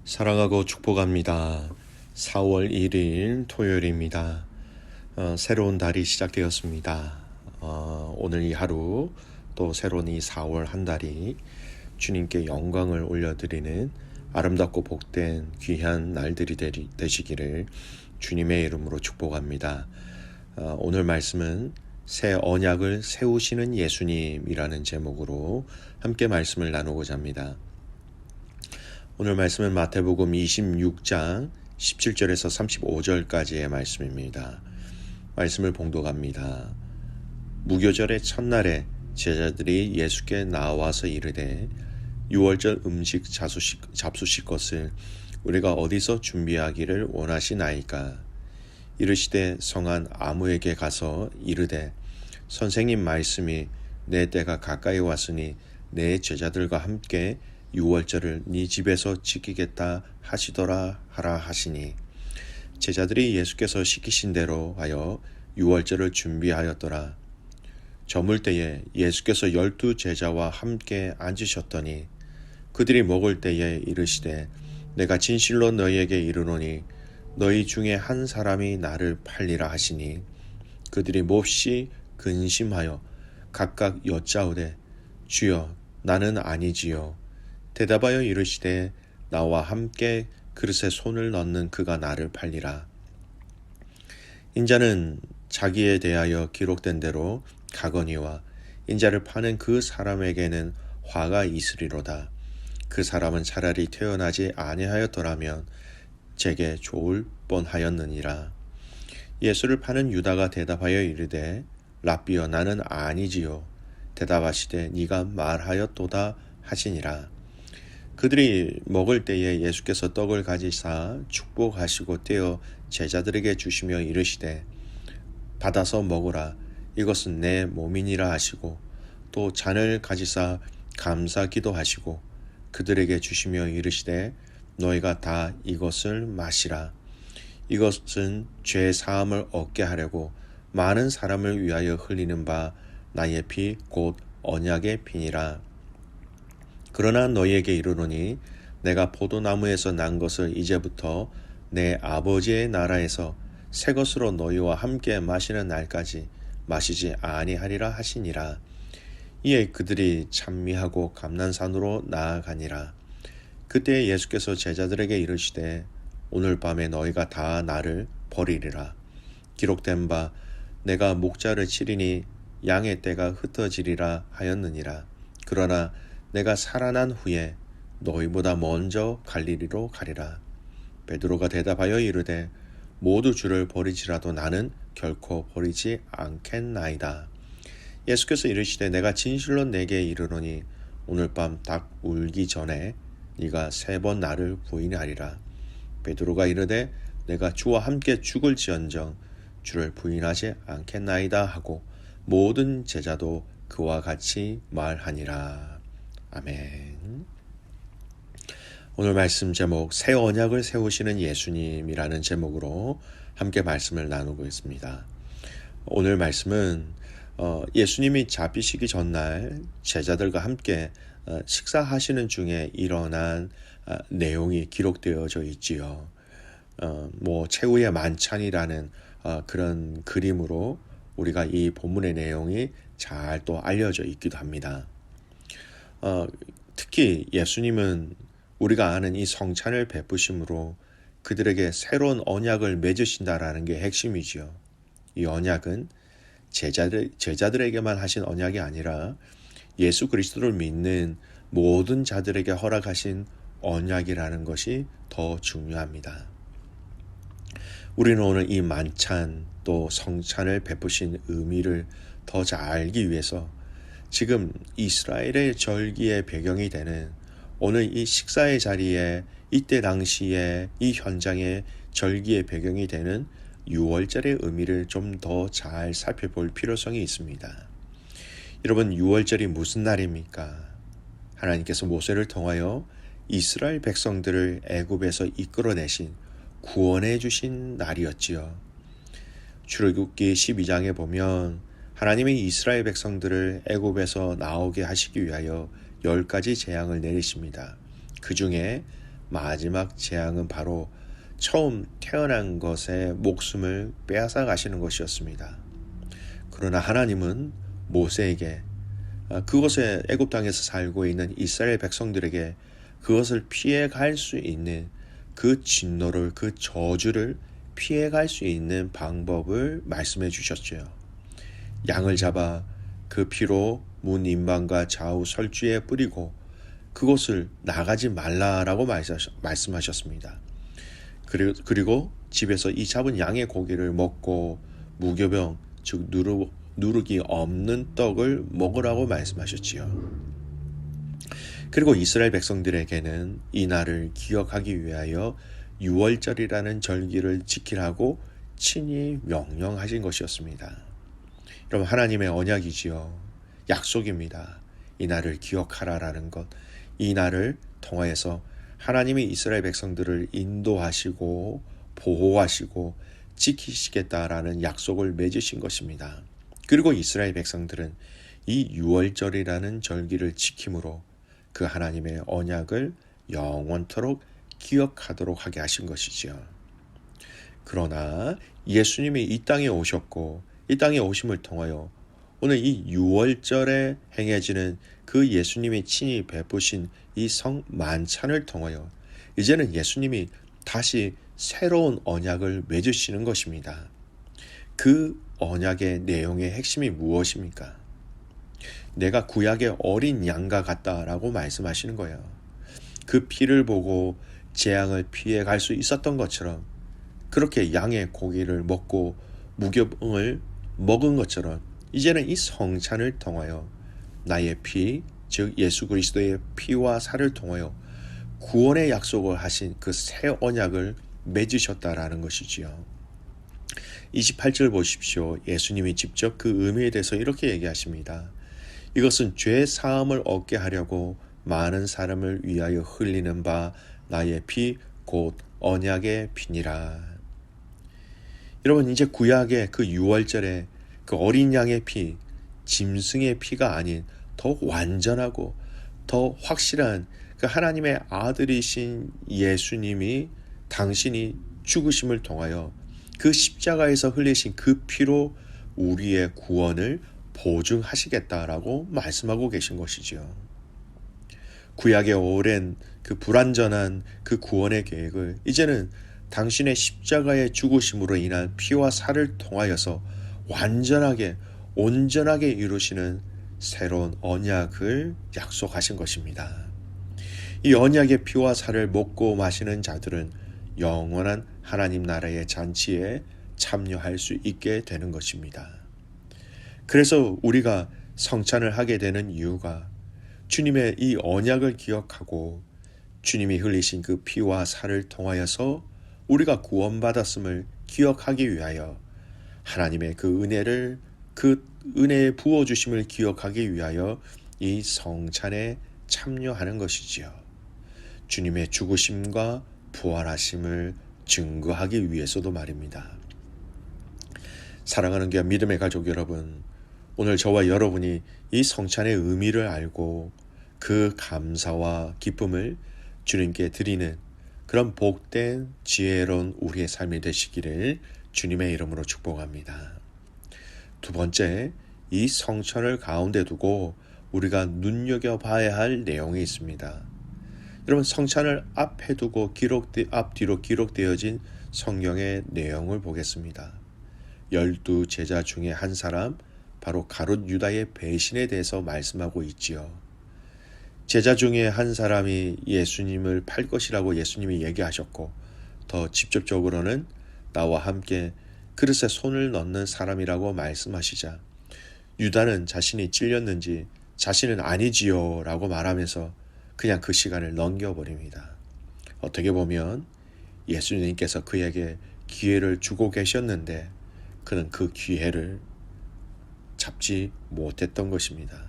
사랑하고 축복합니다. 4월 1일 토요일입니다. 새로운 달이 시작되었습니다. 오늘 이 하루 또 새로운 이 4월 한 달이 주님께 영광을 올려드리는 아름답고 복된 귀한 날들이 되시기를 주님의 이름으로 축복합니다. 오늘 말씀은 새 언약을 세우시는 예수님이라는 제목으로 함께 말씀을 나누고자 합니다. 오늘 말씀은 마태복음 26장 17절에서 35절까지의 말씀입니다. 말씀을 봉독합니다. 무교절의 첫날에 제자들이 예수께 나와서 이르되 유월절 음식 잡수실 것을 우리가 어디서 준비하기를 원하시나이까? 이르시되 성한 아무에게 가서 이르되 선생님 말씀이 내 때가 가까이 왔으니 내 제자들과 함께 유월절을 네 집에서 지키겠다 하시더라 하라 하시니 제자들이 예수께서 시키신 대로 하여 유월절을 준비하였더라. 저물 때에 예수께서 12 제자와 함께 앉으셨더니 그들이 먹을 때에 이르시되 내가 진실로 너희에게 이르노니 너희 중에 한 사람이 나를 팔리라 하시니 그들이 몹시 근심하여 각각 여짜오되 주여 나는 아니지요. 대답하여 이르시되 나와 함께 그릇에 손을 넣는 그가 나를 팔리라. 인자는 자기에 대하여 기록된 대로 가거니와 인자를 파는 그 사람에게는 화가 있으리로다. 그 사람은 차라리 태어나지 아니하였더라면 제게 좋을 뻔하였느니라. 예수를 파는 유다가 대답하여 이르되 랍비여 나는 아니지요. 대답하시되 네가 말하였도다 하시니라. 그들이 먹을 때에 예수께서 떡을 가지사 축복하시고 떼어 제자들에게 주시며 이르시되 받아서 먹으라 이것은 내 몸이니라 하시고 또 잔을 가지사 감사 기도하시고 그들에게 주시며 이르시되 너희가 다 이것을 마시라 이것은 죄 사함을 얻게 하려고 많은 사람을 위하여 흘리는 바 나의 피 곧 언약의 피니라. 그러나 너희에게 이르노니 내가 포도나무에서 난 것을 이제부터 내 아버지의 나라에서 새 것으로 너희와 함께 마시는 날까지 마시지 아니하리라 하시니라. 이에 그들이 찬미하고 감난산으로 나아가니라. 그때 예수께서 제자들에게 이르시되 오늘 밤에 너희가 다 나를 버리리라. 기록된 바 내가 목자를 치리니 양의 떼가 흩어지리라 하였느니라. 그러나 내가 살아난 후에 너희보다 먼저 갈릴리로 가리라. 베드로가 대답하여 이르되 모두 주를 버리지라도 나는 결코 버리지 않겠나이다. 예수께서 이르시되 내가 진실로 내게 이르노니 오늘 밤 닭 울기 전에 네가 3번 나를 부인하리라. 베드로가 이르되 내가 주와 함께 죽을지언정 주를 부인하지 않겠나이다 하고 모든 제자도 그와 같이 말하니라. 아멘. 오늘 말씀 제목 새 언약을 세우시는 예수님이라는 제목으로 함께 말씀을 나누고 있습니다. 오늘 말씀은 예수님이 잡히시기 전날 제자들과 함께 식사하시는 중에 일어난 내용이 기록되어져 있지요. 최후의 만찬이라는 그런 그림으로 우리가 이 본문의 내용이 잘 또 알려져 있기도 합니다. 특히 예수님은 우리가 아는 이 성찬을 베푸심으로 그들에게 새로운 언약을 맺으신다라는 게 핵심이지요. 이 언약은 제자들에게만 하신 언약이 아니라 예수 그리스도를 믿는 모든 자들에게 허락하신 언약이라는 것이 더 중요합니다. 우리는 오늘 이 만찬 또 성찬을 베푸신 의미를 더 잘 알기 위해서 지금 이스라엘의 절기의 배경이 되는 오늘 이 식사의 자리에 이때 당시에 이 현장의 절기의 배경이 되는 유월절의 의미를 좀 더 잘 살펴볼 필요성이 있습니다. 여러분, 유월절이 무슨 날입니까? 하나님께서 모세를 통하여 이스라엘 백성들을 애굽에서 이끌어내신 구원해 주신 날이었지요. 출애굽기 12장에 보면 하나님이 이스라엘 백성들을 애굽에서 나오게 하시기 위하여 10가지 재앙을 내리십니다. 그 중에 마지막 재앙은 바로 처음 태어난 것의 목숨을 빼앗아 가시는 것이었습니다. 그러나 하나님은 모세에게 그곳에 애굽 땅에서 살고 있는 이스라엘 백성들에게 그것을 피해 갈 수 있는 그 진노를, 그 저주를 피해 갈 수 있는 방법을 말씀해 주셨죠. 양을 잡아 그 피로 문 인방과 좌우 설주에 뿌리고 그곳을 나가지 말라라고 말씀하셨습니다. 그리고 집에서 이 잡은 양의 고기를 먹고 무교병, 즉 누룩이 없는 떡을 먹으라고 말씀하셨지요. 그리고 이스라엘 백성들에게는 이 날을 기억하기 위하여 유월절이라는 절기를 지키라고 친히 명령하신 것이었습니다. 여러분, 하나님의 언약이지요. 약속입니다. 이 날을 기억하라라는 것. 이 날을 통하여서 하나님이 이스라엘 백성들을 인도하시고 보호하시고 지키시겠다라는 약속을 맺으신 것입니다. 그리고 이스라엘 백성들은 이 유월절이라는 절기를 지킴으로 그 하나님의 언약을 영원토록 기억하도록 하게 하신 것이지요. 그러나 예수님이 이 땅에 오셨고 이 땅에 오심을 통하여 오늘 이 유월절에 행해지는 그 예수님이 친히 베푸신 이 성만찬을 통하여 이제는 예수님이 다시 새로운 언약을 맺으시는 것입니다. 그 언약의 내용의 핵심이 무엇입니까? 내가 구약의 어린 양과 같다라고 말씀하시는 거예요. 그 피를 보고 재앙을 피해 갈 수 있었던 것처럼 그렇게 양의 고기를 먹고 무교병을 먹은 것처럼 이제는 이 성찬을 통하여 나의 피, 즉 예수 그리스도의 피와 살을 통하여 구원의 약속을 하신 그 새 언약을 맺으셨다라는 것이지요. 28절 보십시오. 예수님이 직접 그 의미에 대해서 이렇게 얘기하십니다. 이것은 죄 사함을 얻게 하려고 많은 사람을 위하여 흘리는 바 나의 피 곧 언약의 피니라. 여러분, 이제 구약의 그 유월절에 그 어린 양의 피, 짐승의 피가 아닌 더 완전하고 더 확실한 그 하나님의 아들이신 예수님이 당신이 죽으심을 통하여 그 십자가에서 흘리신 그 피로 우리의 구원을 보증하시겠다라고 말씀하고 계신 것이지요. 구약의 오랜 그 불완전한 그 구원의 계획을 이제는 당신의 십자가의 죽으심으로 인한 피와 살을 통하여서 완전하게 온전하게 이루시는 새로운 언약을 약속하신 것입니다. 이 언약의 피와 살을 먹고 마시는 자들은 영원한 하나님 나라의 잔치에 참여할 수 있게 되는 것입니다. 그래서 우리가 성찬을 하게 되는 이유가 주님의 이 언약을 기억하고 주님이 흘리신 그 피와 살을 통하여서 우리가 구원받았음을 기억하기 위하여 하나님의 그 은혜를 그 은혜의 부어주심을 기억하기 위하여 이 성찬에 참여하는 것이지요. 주님의 죽으심과 부활하심을 증거하기 위해서도 말입니다. 사랑하는 귀한 믿음의 가족 여러분, 오늘 저와 여러분이 이 성찬의 의미를 알고 그 감사와 기쁨을 주님께 드리는 그런 복된 지혜로운 우리의 삶이 되시기를 주님의 이름으로 축복합니다. 두 번째, 이 성찬을 가운데 두고 우리가 눈여겨봐야 할 내용이 있습니다. 여러분, 성찬을 앞에 두고 앞뒤로 기록되어진 성경의 내용을 보겠습니다. 12 제자 중에 한 사람, 바로 가룟 유다의 배신에 대해서 말씀하고 있지요. 제자 중에 한 사람이 예수님을 팔 것이라고 예수님이 얘기하셨고, 더 직접적으로는 나와 함께 그릇에 손을 넣는 사람이라고 말씀하시자 유다는 자신이 찔렸는지 자신은 아니지요 라고 말하면서 그냥 그 시간을 넘겨버립니다. 어떻게 보면 예수님께서 그에게 기회를 주고 계셨는데 그는 그 기회를 잡지 못했던 것입니다.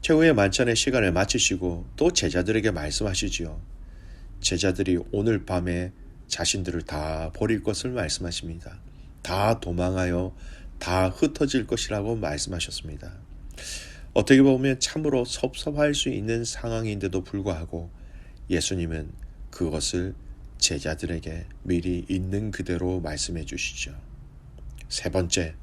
최후의 만찬의 시간을 마치시고 또 제자들에게 말씀하시지요. 제자들이 오늘 밤에 자신들을 다 버릴 것을 말씀하십니다. 다 도망하여 다 흩어질 것이라고 말씀하셨습니다. 어떻게 보면 참으로 섭섭할 수 있는 상황인데도 불구하고 예수님은 그것을 제자들에게 미리 있는 그대로 말씀해 주시죠. 세 번째,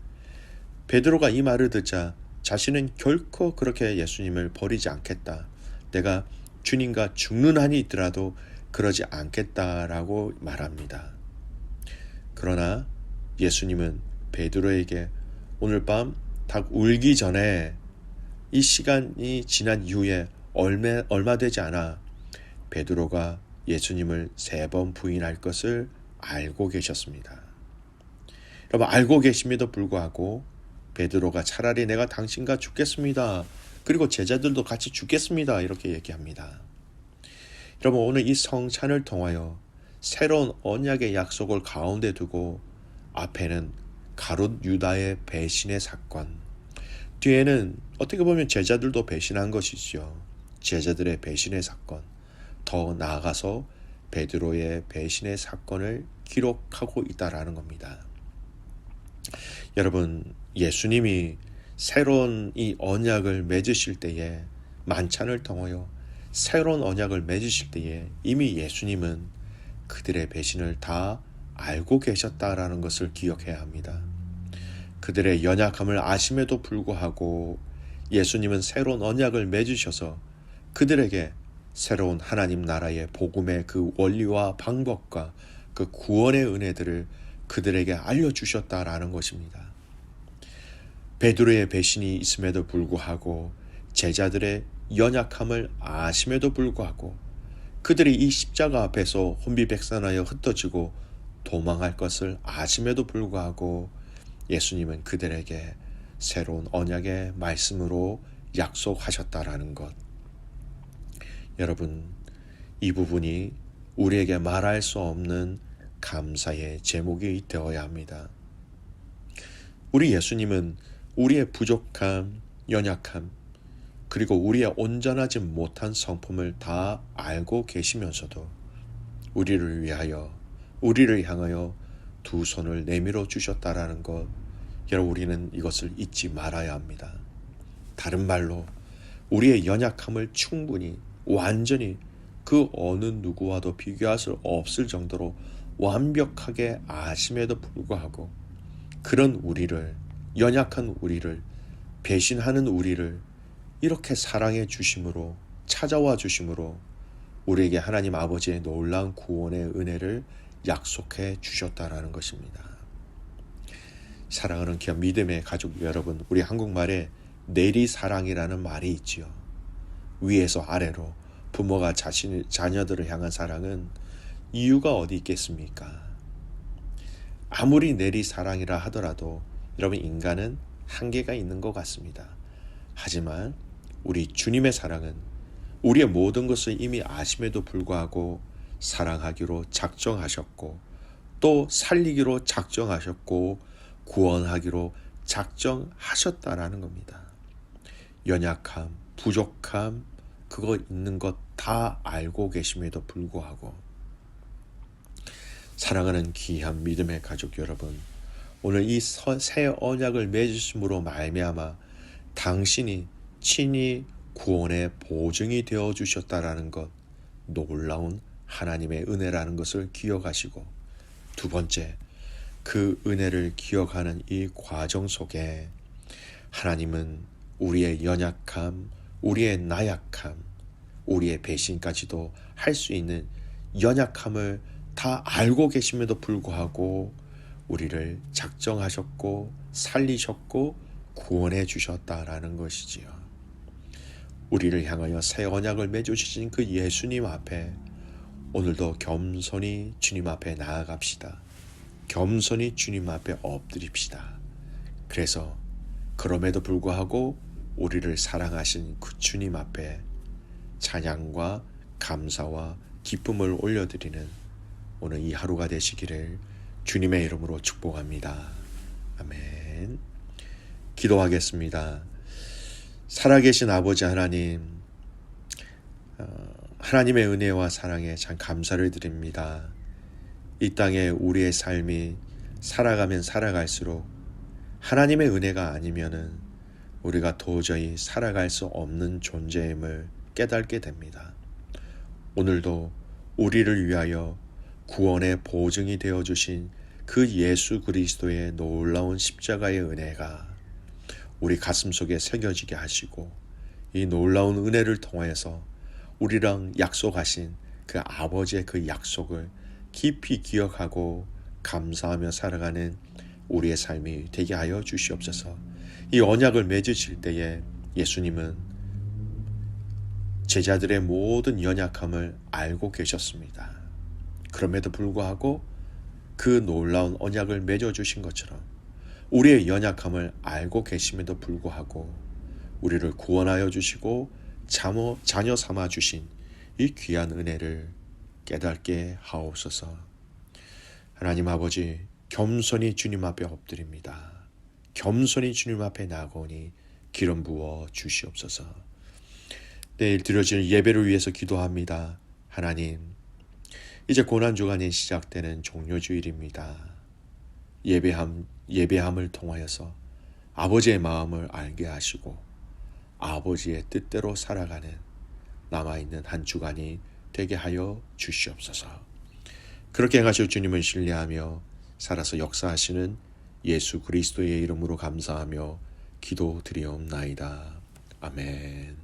베드로가 이 말을 듣자 자신은 결코 그렇게 예수님을 버리지 않겠다. 내가 주님과 죽는 한이 있더라도 그러지 않겠다라고 말합니다. 그러나 예수님은 베드로에게 오늘 밤 닭 울기 전에 이 시간이 지난 이후에 얼마 되지 않아 베드로가 예수님을 3번 부인할 것을 알고 계셨습니다. 여러분, 알고 계심에도 불구하고 베드로가 차라리 내가 당신과 죽겠습니다. 그리고 제자들도 같이 죽겠습니다. 이렇게 얘기합니다. 여러분, 오늘 이 성찬을 통하여 새로운 언약의 약속을 가운데 두고 앞에는 가룟 유다의 배신의 사건, 뒤에는 어떻게 보면 제자들도 배신한 것이죠. 제자들의 배신의 사건, 더 나아가서 베드로의 배신의 사건을 기록하고 있다라는 겁니다. 여러분, 예수님이 새로운 이 언약을 맺으실 때에, 만찬을 통하여 새로운 언약을 맺으실 때에 이미 예수님은 그들의 배신을 다 알고 계셨다라는 것을 기억해야 합니다. 그들의 연약함을 아심에도 불구하고 예수님은 새로운 언약을 맺으셔서 그들에게 새로운 하나님 나라의 복음의 그 원리와 방법과 그 구원의 은혜들을 그들에게 알려주셨다라는 것입니다. 베드로의 배신이 있음에도 불구하고 제자들의 연약함을 아심에도 불구하고 그들이 이 십자가 앞에서 혼비백산하여 흩어지고 도망할 것을 아심에도 불구하고 예수님은 그들에게 새로운 언약의 말씀으로 약속하셨다라는 것. 여러분, 이 부분이 우리에게 말할 수 없는 감사의 제목이 되어야 합니다. 우리 예수님은 우리의 부족함, 연약함, 그리고 우리의 온전하지 못한 성품을 다 알고 계시면서도 우리를 위하여, 우리를 향하여 두 손을 내밀어 주셨다라는 것, 여러분, 우리는 이것을 잊지 말아야 합니다. 다른 말로 우리의 연약함을 충분히, 완전히 그 어느 누구와도 비교할 수 없을 정도로 완벽하게 아심에도 불구하고 그런 우리를, 연약한 우리를, 배신하는 우리를 이렇게 사랑해 주심으로, 찾아와 주심으로 우리에게 하나님 아버지의 놀라운 구원의 은혜를 약속해 주셨다라는 것입니다. 사랑하는 귀한 믿음의 가족 여러분, 우리 한국말에 내리사랑이라는 말이 있지요. 위에서 아래로 부모가 자녀들을 향한 사랑은 이유가 어디 있겠습니까? 아무리 내리사랑이라 하더라도 여러분, 인간은 한계가 있는 것 같습니다. 하지만 우리 주님의 사랑은 우리의 모든 것을 이미 아심에도 불구하고 사랑하기로 작정하셨고, 또 살리기로 작정하셨고, 구원하기로 작정하셨다라는 겁니다. 연약함, 부족함, 그거 있는 것 다 알고 계심에도 불구하고, 사랑하는 귀한 믿음의 가족 여러분, 오늘 이 새 언약을 맺으심으로 말미암아 당신이 친히 구원의 보증이 되어 주셨다라는 것, 놀라운 하나님의 은혜라는 것을 기억하시고, 두 번째, 그 은혜를 기억하는 이 과정 속에 하나님은 우리의 연약함, 우리의 나약함, 우리의 배신까지도 할 수 있는 연약함을 다 알고 계심에도 불구하고 우리를 작정하셨고 살리셨고 구원해 주셨다라는 것이지요. 우리를 향하여 새 언약을 맺어주신 그 예수님 앞에 오늘도 겸손히 주님 앞에 나아갑시다. 겸손히 주님 앞에 엎드립시다. 그래서 그럼에도 불구하고 우리를 사랑하신 그 주님 앞에 찬양과 감사와 기쁨을 올려드리는 오늘 이 하루가 되시기를 주님의 이름으로 축복합니다. 아멘. 기도하겠습니다. 살아계신 아버지 하나님, 하나님의 은혜와 사랑에 참 감사를 드립니다. 이 땅에 우리의 삶이 살아가면 살아갈수록 하나님의 은혜가 아니면은 우리가 도저히 살아갈 수 없는 존재임을 깨닫게 됩니다. 오늘도 우리를 위하여 구원의 보증이 되어주신 그 예수 그리스도의 놀라운 십자가의 은혜가 우리 가슴 속에 새겨지게 하시고, 이 놀라운 은혜를 통하여서 우리랑 약속하신 그 아버지의 그 약속을 깊이 기억하고 감사하며 살아가는 우리의 삶이 되게 하여 주시옵소서. 이 언약을 맺으실 때에 예수님은 제자들의 모든 연약함을 알고 계셨습니다. 그럼에도 불구하고 그 놀라운 언약을 맺어주신 것처럼 우리의 연약함을 알고 계심에도 불구하고 우리를 구원하여 주시고 자녀 삼아 주신 이 귀한 은혜를 깨닫게 하옵소서. 하나님 아버지, 겸손히 주님 앞에 엎드립니다. 겸손히 주님 앞에 나아오니 기름 부어 주시옵소서. 내일 드려질 예배를 위해서 기도합니다. 하나님, 이제 고난주간이 시작되는 종료주일입니다. 예배함을 통하여서 아버지의 마음을 알게 하시고 아버지의 뜻대로 살아가는 남아있는 한 주간이 되게 하여 주시옵소서. 그렇게 행하실 주님을 신뢰하며 살아서 역사하시는 예수 그리스도의 이름으로 감사하며 기도드리옵나이다. 아멘.